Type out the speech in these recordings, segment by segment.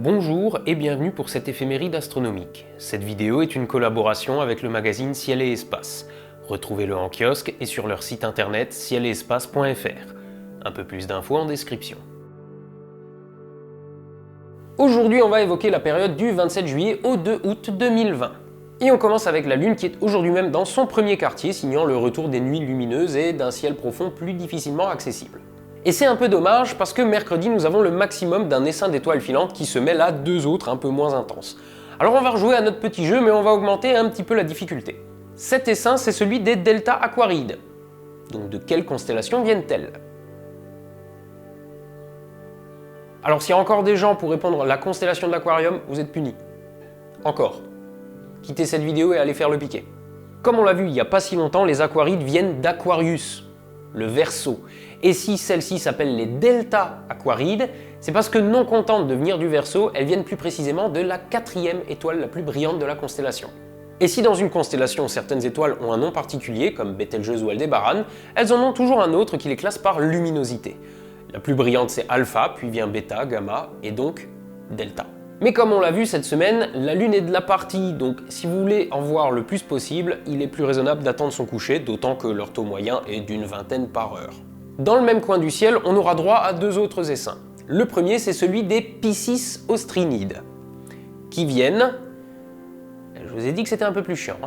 Bonjour et bienvenue pour cette éphéméride astronomique. Cette vidéo est une collaboration avec le magazine Ciel et Espace. Retrouvez-le en kiosque et sur leur site internet cieletespace.fr. Un peu plus d'infos en description. Aujourd'hui, on va évoquer la période du 27 juillet au 2 août 2020. Et on commence avec la Lune qui est aujourd'hui même dans son premier quartier, signant le retour des nuits lumineuses et d'un ciel profond plus difficilement accessible. Et c'est un peu dommage parce que mercredi, nous avons le maximum d'un essaim d'étoiles filantes qui se mêle à deux autres un peu moins intenses. Alors on va rejouer à notre petit jeu, mais on va augmenter un petit peu la difficulté. Cet essaim, c'est celui des Delta Aquarides. Donc de quelle constellation viennent-elles? Alors s'il y a encore des gens pour répondre la constellation de l'Aquarium, vous êtes punis. Encore. Quittez cette vidéo et allez faire le piquet. Comme on l'a vu il n'y a pas si longtemps, les Aquarides viennent d'Aquarius, le Verseau. Et si celles-ci s'appellent les Delta Aquarides, c'est parce que non contentes de venir du Verseau, elles viennent plus précisément de la quatrième étoile la plus brillante de la constellation. Et si dans une constellation, certaines étoiles ont un nom particulier, comme Bételgeuse ou Aldébaran, elles en ont toujours un autre qui les classe par luminosité. La plus brillante c'est Alpha, puis vient Bêta, Gamma, et donc Delta. Mais comme on l'a vu cette semaine, la Lune est de la partie, donc si vous voulez en voir le plus possible, il est plus raisonnable d'attendre son coucher, d'autant que leur taux moyen est d'une vingtaine par heure. Dans le même coin du ciel, on aura droit à deux autres essaims. Le premier, c'est celui des Piscis Austrinides, qui viennent... Je vous ai dit que c'était un peu plus chiant.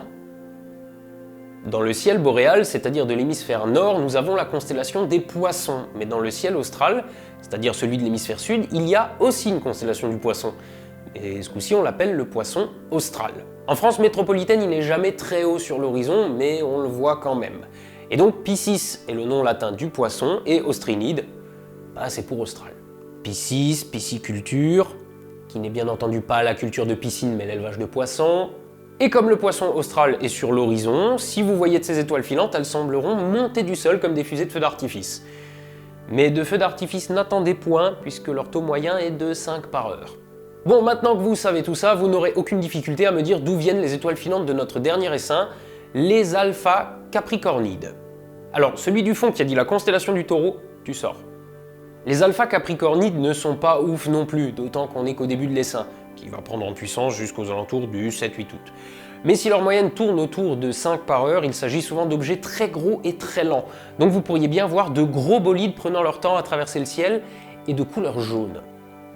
Dans le ciel boréal, c'est-à-dire de l'hémisphère nord, nous avons la constellation des Poissons. Mais dans le ciel austral, c'est-à-dire celui de l'hémisphère sud, il y a aussi une constellation du Poisson. Et ce coup-ci, on l'appelle le Poisson austral. En France métropolitaine, il n'est jamais très haut sur l'horizon, mais on le voit quand même. Et donc Piscis est le nom latin du poisson, et Austrinide, c'est pour austral. Piscis, pisciculture, qui n'est bien entendu pas la culture de piscine, mais l'élevage de poissons. Et comme le poisson austral est sur l'horizon, si vous voyez de ces étoiles filantes, elles sembleront monter du sol comme des fusées de feux d'artifice. Mais de feux d'artifice, n'attendez point, puisque leur taux moyen est de 5 par heure. Bon, maintenant que vous savez tout ça, vous n'aurez aucune difficulté à me dire d'où viennent les étoiles filantes de notre dernier essaim, les Alpha Capricornides. Alors, celui du fond qui a dit la constellation du Taureau, tu sors. Les Alpha Capricornides ne sont pas ouf non plus, d'autant qu'on n'est qu'au début de l'essaim, qui va prendre en puissance jusqu'aux alentours du 7-8 août. Mais si leur moyenne tourne autour de 5 par heure, il s'agit souvent d'objets très gros et très lents. Donc vous pourriez bien voir de gros bolides prenant leur temps à traverser le ciel et de couleur jaune.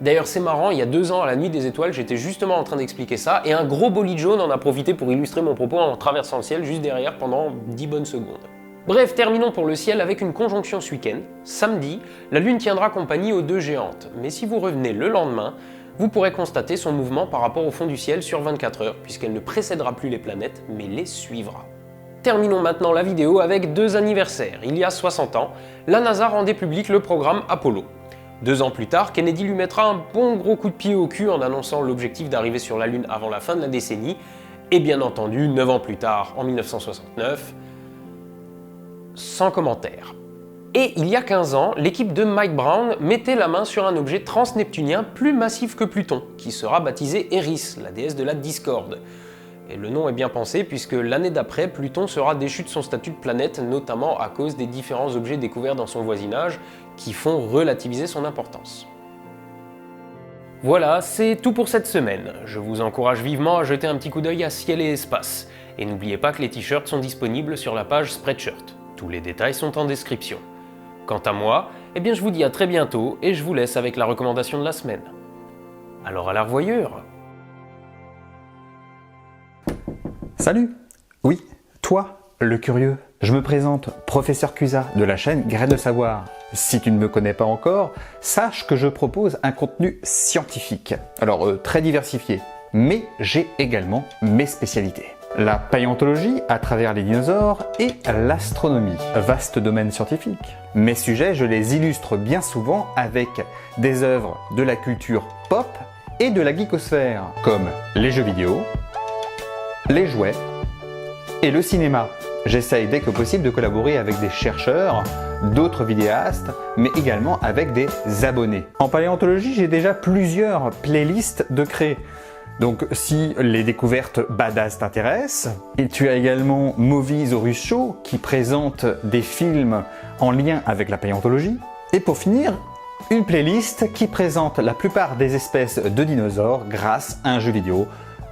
D'ailleurs c'est marrant, il y a 2 ans à la nuit des étoiles, j'étais justement en train d'expliquer ça, et un gros bolide jaune en a profité pour illustrer mon propos en traversant le ciel juste derrière pendant 10 bonnes secondes. Bref, terminons pour le ciel avec une conjonction ce week-end. Samedi, la Lune tiendra compagnie aux deux géantes, mais si vous revenez le lendemain, vous pourrez constater son mouvement par rapport au fond du ciel sur 24 heures, puisqu'elle ne précédera plus les planètes, mais les suivra. Terminons maintenant la vidéo avec 2 anniversaires. Il y a 60 ans, la NASA rendait public le programme Apollo. 2 ans plus tard, Kennedy lui mettra un bon gros coup de pied au cul en annonçant l'objectif d'arriver sur la Lune avant la fin de la décennie, et bien entendu, 9 ans plus tard, en 1969, sans commentaire. Et il y a 15 ans, l'équipe de Mike Brown mettait la main sur un objet transneptunien plus massif que Pluton, qui sera baptisé Eris, la déesse de la discorde. Et le nom est bien pensé puisque l'année d'après, Pluton sera déchu de son statut de planète, notamment à cause des différents objets découverts dans son voisinage, qui font relativiser son importance. Voilà, c'est tout pour cette semaine. Je vous encourage vivement à jeter un petit coup d'œil à Ciel et Espace. Et n'oubliez pas que les t-shirts sont disponibles sur la page Spreadshirt. Tous les détails sont en description. Quant à moi, je vous dis à très bientôt et je vous laisse avec la recommandation de la semaine. Alors à la revoyure. Salut! Oui, toi, le curieux. Je me présente, Professeur Cusa de la chaîne Graines de Savoir. Si tu ne me connais pas encore, sache que je propose un contenu scientifique. Alors très diversifié, mais j'ai également mes spécialités. La paléontologie à travers les dinosaures et l'astronomie. Vaste domaine scientifique. Mes sujets, je les illustre bien souvent avec des œuvres de la culture pop et de la geekosphère, comme les jeux vidéo, les jouets et le cinéma. J'essaye dès que possible de collaborer avec des chercheurs, d'autres vidéastes, mais également avec des abonnés. En paléontologie, j'ai déjà plusieurs playlists de créer. Donc si les découvertes badass t'intéressent, et tu as également Movies Horus Show qui présente des films en lien avec la paléontologie. Et pour finir, Une playlist qui présente la plupart des espèces de dinosaures grâce à un jeu vidéo,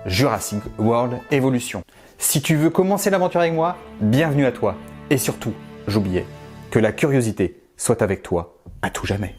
Jurassic World Evolution. Si tu veux commencer l'aventure avec moi, bienvenue à toi. Et surtout, j'oubliais, que la curiosité soit avec toi à tout jamais.